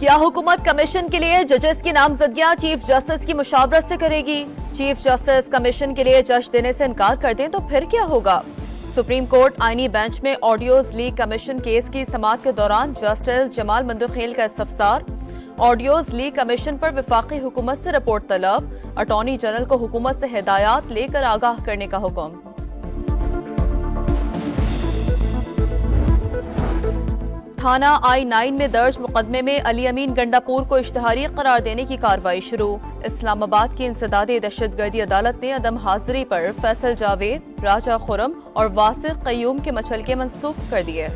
क्या हुकूमत कमीशन के लिए जजेस की नामजदगियां चीफ जस्टिस की मुशावरत से करेगी? चीफ जस्टिस कमीशन के लिए जज देने से इनकार कर दें तो फिर क्या होगा? सुप्रीम कोर्ट आईनी बेंच में ऑडियोज लीक कमीशन केस की समाअत के दौरान जस्टिस जमाल मंदखेल का इस्तफसार। ऑडियोज लीक कमीशन पर वफाकी हुकूमत से रिपोर्ट तलब। अटॉर्नी जनरल को हुकूमत से हिदायत लेकर आगाह करने का हुक्म। थाना I-9 में दर्ज मुकदमे में अली अमीन गंडापुर को इश्तिहारी करार देने की कार्रवाई शुरू। इस्लामाबाद की इंसदादी दहशतगर्दी अदालत ने अदम हाजिरी पर फैसल जावेद, राजा खुरम और वासिक कयूम के मचलके मंसूख कर दिए।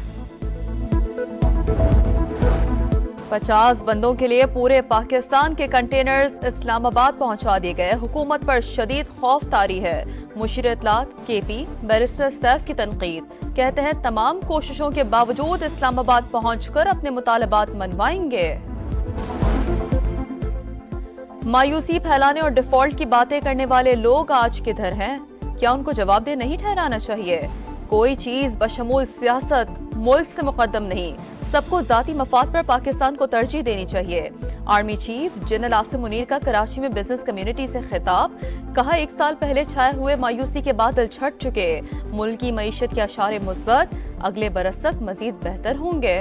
50 बंदों के लिए पूरे पाकिस्तान के कंटेनर्स इस्लामाबाद पहुंचा दिए गए। हुकूमत पर शदीद खौफ तारी है। मुशीर इत्तलात KP बैरिस्टर सैफ की तनकीद, कहते हैं तमाम कोशिशों के बावजूद इस्लामाबाद पहुंचकर अपने मुतालबात मनवाएंगे। मायूसी फैलाने और डिफॉल्ट की बातें करने वाले लोग आज किधर हैं? क्या उनको जवाबदेह नहीं ठहराना चाहिए? कोई चीज बशमूल सियासत मुल्क से मुकद्दम नहीं, सबको जाती मफाद पर पाकिस्तान को तरजीह देनी चाहिए। Army chief general Asim Munir का कराची में बिजनेस कम्युनिटी से खिताब, कहा 1 साल पहले छाए हुए मायूसी के बादल छट चुके, मुल्क की मईशत के आशारे मुस्बत, अगले बरस तक मजीद बेहतर होंगे।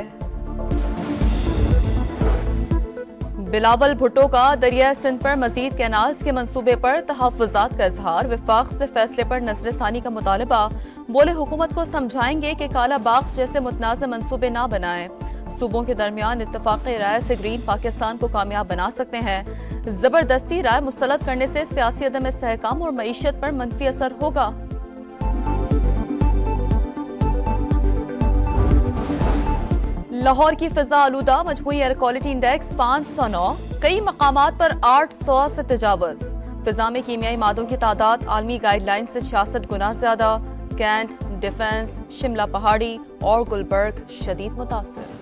बिलावल भुट्टो का दरिया सिंध पर मजीद कैनाल्स के मंसूबे पर तहफ़्फ़ुज़ात का इजहार। वफाक से फैसले पर नजरसानी का मुतालबा। बोले हुकूमत को समझाएंगे कि काला बाग जैसे मुतनाज़ मंसूबे ना बनाएं। सूबों के दरमियान इत्तफ़ाक़ी राय से ग्रीन पाकिस्तान को कामयाब बना सकते हैं। जबरदस्ती राय मुसल्लत करने से सियासी अदम इस्तेहकाम और मईशत पर मनफी असर होगा। लाहौर की फिजा आलूदा, मजमूई एयर क्वालिटी इंडेक्स 509, कई मकामात पर 800 से तजावुज। फिजा में कीमियाई मादों की तादाद आलमी गाइडलाइन से 66 गुना ज्यादा। कैंट, डिफेंस, शिमला पहाड़ी और गुलबर्ग शदीद मुतासर।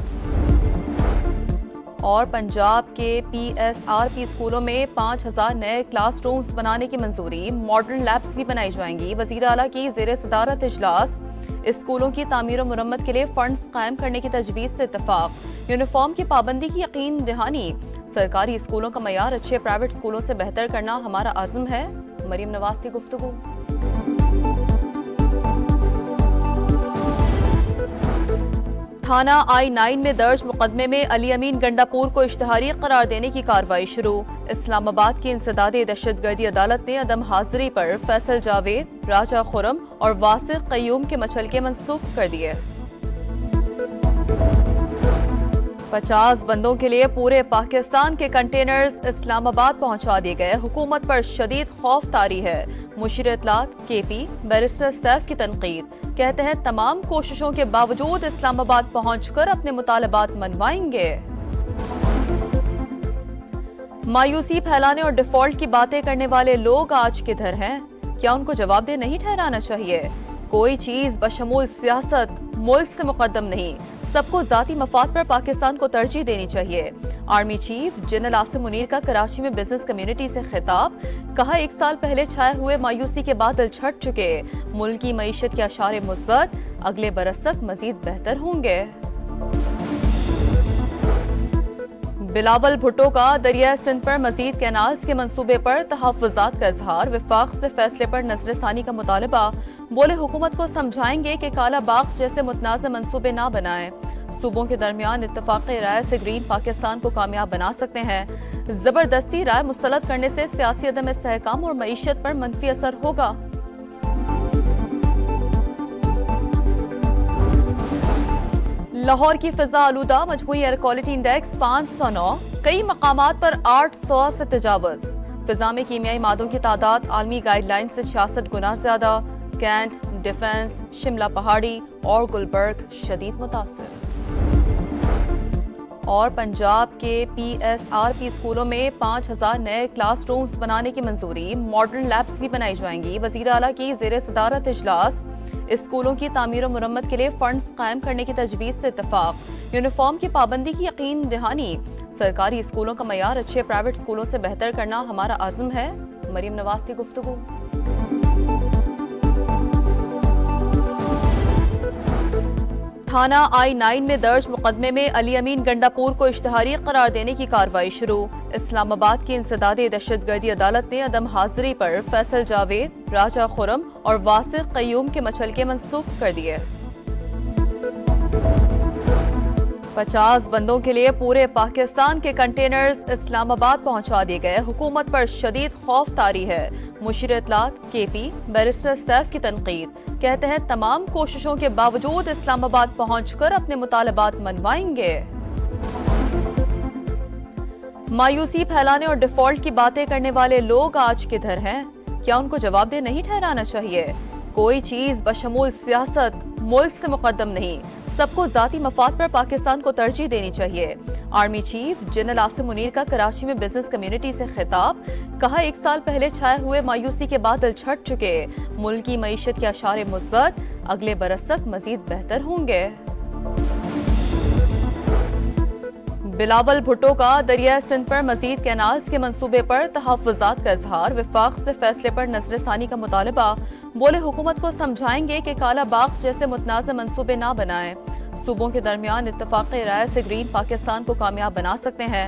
और पंजाब के PSRP स्कूलों में 5000 नए क्लासरूम्स बनाने की मंजूरी। मॉडर्न लैब्स भी बनाई जाएंगी। वजीर आला की ज़ेर सदारत इजलास। स्कूलों की तामीर और मुरम्मत के लिए फंड्स कायम करने की तजवीज़ से इत्तफाक। यूनिफॉर्म की पाबंदी की यकीन दहानी। सरकारी स्कूलों का मयार अच्छे प्राइवेट स्कूलों से बेहतर करना हमारा आज़म है। मरीम नवाज की गुफ्तगू। थाना I-9 में दर्ज मुकदमे में अली अमीन गंडापुर को इश्तिहारी करार देने की कार्रवाई शुरू। इस्लामाबाद की इंसदादी दहशतगर्दी अदालत ने अदम हाजिरी पर फैसल जावेद, राजा खुरम और वासिक कयूम के मचलके मंसूख कर दिए। 50 बंदों के लिए पूरे पाकिस्तान के कंटेनर्स इस्लामाबाद पहुंचा दिए गए। हुकूमत पर शदीद खौफ तारी है। मुशीर इत्तलात KP बैरिस्टर सैफ की तनकीद, कहते हैं तमाम कोशिशों के बावजूद इस्लामाबाद पहुंचकर अपने मुतालबात मनवाएंगे। मायूसी फैलाने और डिफॉल्ट की बातें करने वाले लोग आज किधर हैं? क्या उनको जवाबदेह नहीं ठहराना चाहिए? कोई चीज बशमूल सियासत मुल्क से मुकद्दम नहीं, सबको जाती मफाद पर पाकिस्तान को तरजीह देनी चाहिए। Army chief general Asim Munir का कराची में बिजनेस कम्युनिटी से खिताब, कहा 1 साल पहले छाए हुए मायूसी के बादल छट चुके, मुल्क की मईशत के आशारे मुस्बत, अगले बरस तक मजीद बेहतर होंगे। बिलावल भुट्टो का दरिया सिंध पर मजीद कैनाल्स के मंसूबे पर तहफ़्फ़ुज़ात का इजहार। वफाक से फैसले पर नजरसानी का मुतालबा। बोले हुकूमत को समझाएंगे कि काला बाग जैसे मुतनाज़ मंसूबे ना बनाएं। सूबों के दरमियान इत्तफ़ाक़ी राय से ग्रीन पाकिस्तान को कामयाब बना सकते हैं। जबरदस्ती राय मुसल्लत करने से सियासी अदम इस्तेहकाम और मईशत पर मनफी असर होगा। लाहौर की फिजा आलूदा, मजमूई एयर क्वालिटी इंडेक्स 509, कई मकामात पर 800 से तजावुज। फिजा में कीमियाई मादों की तादाद आलमी गाइडलाइन से 66 गुना ज्यादा। कैंट, डिफेंस, शिमला पहाड़ी और गुलबर्ग शदीद मुतासर। और पंजाब के PSRP स्कूलों में 5000 नए क्लासरूम्स बनाने की मंजूरी। मॉडर्न लैब्स भी बनाई जाएंगी। वजीर आला की ज़ेर सदारत इजलास। स्कूलों की तामीर और मुरम्मत के लिए फंड्स कायम करने की तजवीज़ से इत्तफाक। यूनिफॉर्म की पाबंदी की यकीन दहानी। सरकारी स्कूलों का मयार अच्छे प्राइवेट स्कूलों से बेहतर करना हमारा आज़म है। मरीम नवाज की गुफ्तगू। थाना I-9 में दर्ज मुकदमे में अली अमीन गंडापुर को इश्तिहारी करार देने की कार्रवाई शुरू। इस्लामाबाद की इंसदादी दहशतगर्दी अदालत ने अदम हाजिरी पर फैसल जावेद, राजा खुरम और वासिक कयूम के मचलके मंसूख कर दिए। 50 बंदों के लिए पूरे पाकिस्तान के कंटेनर्स इस्लामाबाद पहुंचा दिए गए। हुकूमत पर शदीद खौफ तारी है। मुशीर इत्तलात KP बैरिस्टर सैफ की तनकीद, कहते हैं तमाम कोशिशों के बावजूद इस्लामाबाद पहुंचकर अपने मुतालबात मनवाएंगे। मायूसी फैलाने और डिफॉल्ट की बातें करने वाले लोग आज किधर हैं? क्या उनको जवाबदेह नहीं ठहराना चाहिए? कोई चीज बशमूल सियासत मुल्क से मुकद्दम नहीं, सबको जाती मफाद पर पाकिस्तान को तरजीह देनी चाहिए। Army chief general Asim Munir का कराची में बिजनेस कम्युनिटी से खिताब, कहा 1 साल पहले छाए हुए मायूसी के बादल छट चुके, मुल्क की मईशत के आशारे मुस्बत, अगले बरस तक मजीद बेहतर होंगे। बिलावल भुट्टो का दरिया सिंध पर मजीद कैनाल्स के मंसूबे पर तहफ़्फ़ुज़ात का इजहार, विफाक से फैसले पर नजरसानी का मुतालबा। बोले हुकूमत को समझाएंगे कि काला बाग जैसे मुतनाज़ मंसूबे ना बनाएं। सूबों के दरमियान इत्तफ़ाक़ी राय से ग्रीन पाकिस्तान को कामयाब बना सकते हैं।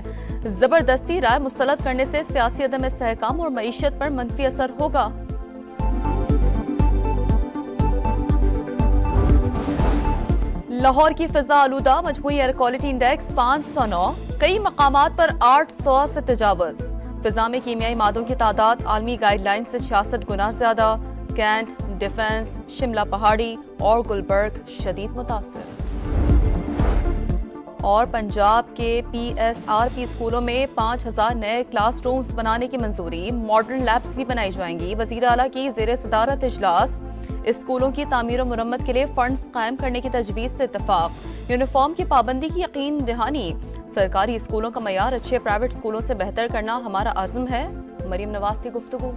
जबरदस्ती राय मुसल्लत करने से सियासी अदम इस्तेहकाम और मईशत पर मनफी असर होगा। लाहौर की फिजा आलूदा, मजमूई एयर क्वालिटी इंडेक्स 509, कई मकामात पर 800 से तजावुज। फिजा में कीमियाई मादों की तादाद आलमी गाइडलाइन से 66 गुना ज्यादा। कैंट, डिफेंस, शिमला पहाड़ी और गुलबर्ग शदीद मुतासर। और पंजाब के PSRP स्कूलों में 5000 नए क्लासरूम्स बनाने की मंजूरी, मॉडर्न लैब्स भी बनाई जाएंगी। वजीर आला की ज़ेर सदारत इजलास, स्कूलों की तामीर और मुरम्मत के लिए फंड्स कायम करने की तजवीज़ से इत्तफाक। यूनिफॉर्म की पाबंदी की यकीन दहानी, सरकारी स्कूलों का मयार अच्छे प्राइवेट स्कूलों से बेहतर करना हमारा आज़म है। मरीम नवाज की गुफ्तगू।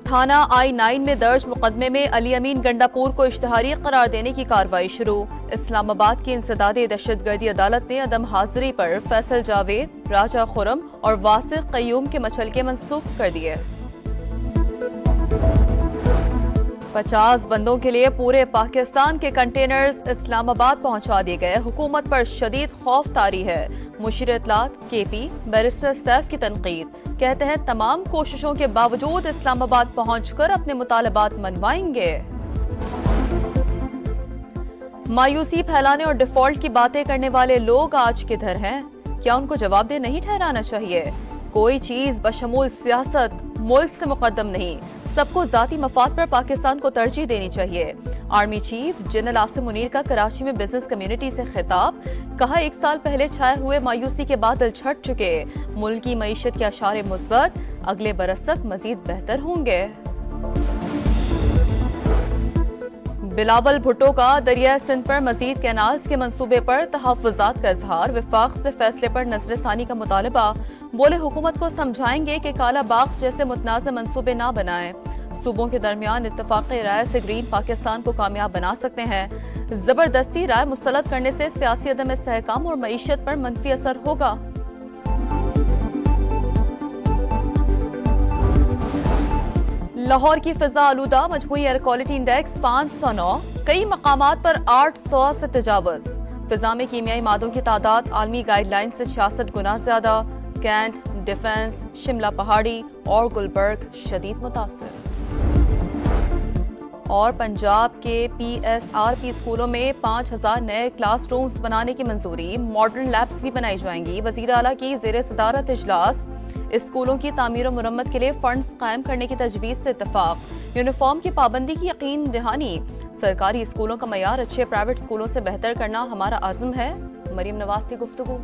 थाना I-9 में दर्ज मुकदमे में अली अमीन गंडापुर को इश्तिहारी करार देने की कार्रवाई शुरू। इस्लामाबाद की इंसदादी दहशतगर्दी अदालत ने अदम हाजिरी पर फैसल जावेद, राजा खुरम और वासिक कयूम के मचलके मंसूख कर दिए। 50 बंदों के लिए पूरे पाकिस्तान के कंटेनर्स इस्लामाबाद पहुंचा दिए गए। हुकूमत पर शदीद खौफ तारी है। मुशीर इत्तलात KP बैरिस्टर सैफ की तनकीद, कहते हैं तमाम कोशिशों के बावजूद इस्लामाबाद पहुंचकर अपने मुतालबात मनवाएंगे। मायूसी फैलाने और डिफॉल्ट की बातें करने वाले लोग आज किधर हैं? क्या उनको जवाबदेह नहीं ठहराना चाहिए? कोई चीज बशमूल सियासत मुल्क से मुकद्दम नहीं, सबको जाती मफाद पर पाकिस्तान को तरजीह देनी चाहिए। Army chief general Asim Munir का कराची में बिजनेस कम्युनिटी से खिताब, कहा 1 साल पहले छाए हुए मायूसी के बादल छट चुके, मुल्क की मईशत के आशारे मुस्बत, अगले बरस तक मजीद बेहतर होंगे। बिलावल भुट्टो का दरिया सिंध पर मजीद कैनाल्स के मंसूबे पर तहफ़्फ़ुज़ात का इजहार, विफाक से फैसले पर नजरसानी का मुतालबा। बोले हुकूमत को समझाएंगे कि काला बाग जैसे मुतनाज़ मंसूबे ना बनाएं। सूबों के दरमियान इत्तफ़ाक़ी राय से ग्रीन पाकिस्तान को कामयाब बना सकते हैं। जबरदस्ती राय मुसल्लत करने से सियासी अदम इस्तेहकाम और मईशत पर मनफी असर होगा। लाहौर की फिजा आलूदा, मजमूई एयर क्वालिटी इंडेक्स 509, कई मकामात पर 800 से तजावुज। फिजा में कीमियाई मादों की तादाद आलमी गाइडलाइन से 66 गुना ज्यादा। कैंट, डिफेंस, शिमला पहाड़ी और गुलबर्ग शदीद मुतासर। और पंजाब के PSRP स्कूलों में 5000 नए क्लासरूम्स बनाने की मंजूरी, मॉडर्न लैब्स भी बनाई जाएंगी। वजीर आला की ज़ेर सदारत इजलास, स्कूलों की तामीर और मुरम्मत के लिए फंड्स कायम करने की तजवीज़ से इत्तफाक। यूनिफॉर्म की पाबंदी की यकीन दहानी, सरकारी स्कूलों का मयार अच्छे प्राइवेट स्कूलों से बेहतर करना हमारा आज़म है। मरीम नवाज की गुफ्तगू।